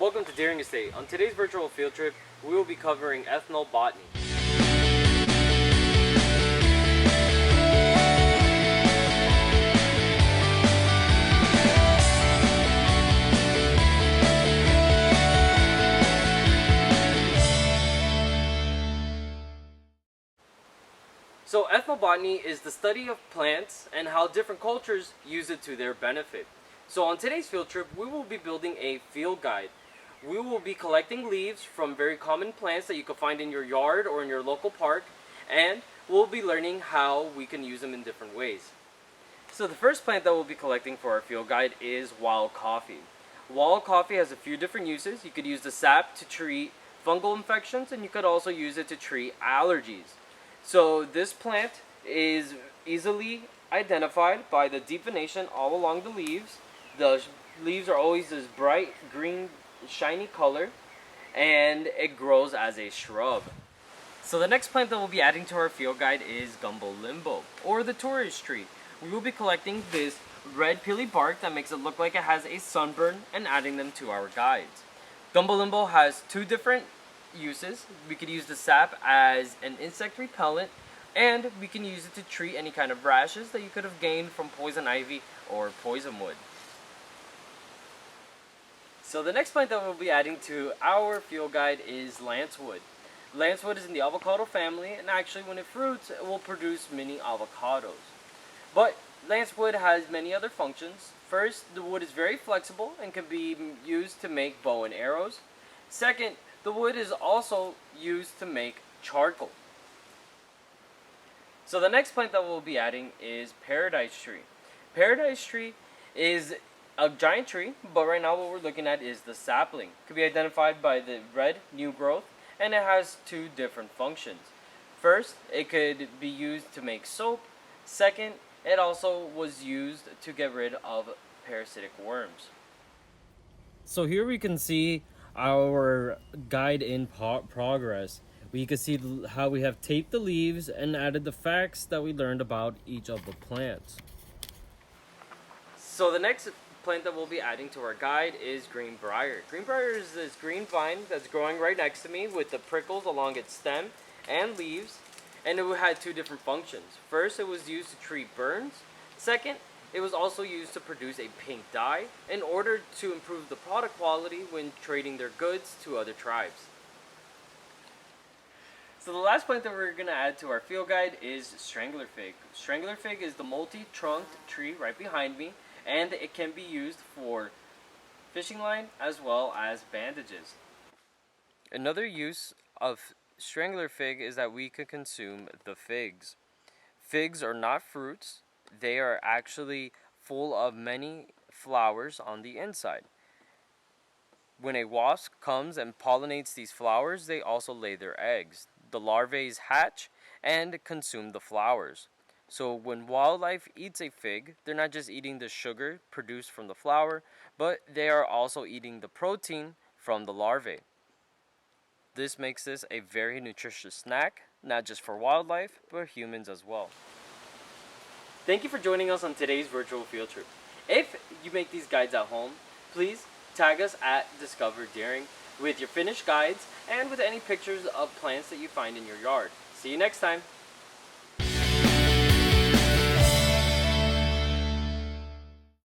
Welcome to Deering Estate. On today's virtual field trip, we will be covering ethnobotany. So ethnobotany is the study of plants and how different cultures use it to their benefit. So on today's field trip, we will be building a field guide. We will be collecting leaves from very common plants that you can find in your yard or in your local park, and we'll be learning how we can use them in different ways. So the first plant that we'll be collecting for our field guide is wild coffee. Wild coffee has a few different uses. You could use the sap to treat fungal infections, and you could also use it to treat allergies. So this plant is easily identified by the deepenation all along the leaves. The leaves are always this bright green shiny color, and it grows as a shrub. So the next plant that we'll be adding to our field guide is gumbo limbo, or the tourist tree. We will be collecting this red peely bark that makes it look like it has a sunburn and adding them to our guides. Gumbo limbo has two different uses. We could use the sap as an insect repellent, and we can use it to treat any kind of rashes that you could have gained from poison ivy or poison wood. So the next plant that we'll be adding to our field guide is lancewood. Lancewood is in the avocado family, and actually when it fruits, it will produce many avocados. But lancewood has many other functions. First, the wood is very flexible and can be used to make bow and arrows. Second, the wood is also used to make charcoal. So the next plant that we'll be adding is paradise tree. Paradise tree is a giant tree, but right now what we're looking at is the sapling. It could be identified by the red new growth, and it has two different functions. First, it could be used to make soap. Second, it also was used to get rid of parasitic worms. So here we can see our guide in progress. We can see how we have taped the leaves and added the facts that we learned about each of the plants. So the next plant that we'll be adding to our guide is greenbrier. Greenbrier is this green vine that's growing right next to me with the prickles along its stem and leaves, and it had two different functions. First, it was used to treat burns. Second, it was also used to produce a pink dye in order to improve the product quality when trading their goods to other tribes. So the last plant that we're going to add to our field guide is Strangler Fig. Strangler Fig is the multi-trunked tree right behind me, and it can be used for fishing line as well as bandages. Another use of Strangler Fig is that we could consume the figs. Figs are not fruits. They are actually full of many flowers on the inside. When a wasp comes and pollinates these flowers, they also lay their eggs. The larvae hatch and consume the flowers. So when wildlife eats a fig, they're not just eating the sugar produced from the flower, but they are also eating the protein from the larvae. This makes this a very nutritious snack, not just for wildlife, but humans as well. Thank you for joining us on today's virtual field trip. If you make these guides at home, please tag us at Discover Deering with your finished guides and with any pictures of plants that you find in your yard. See you next time.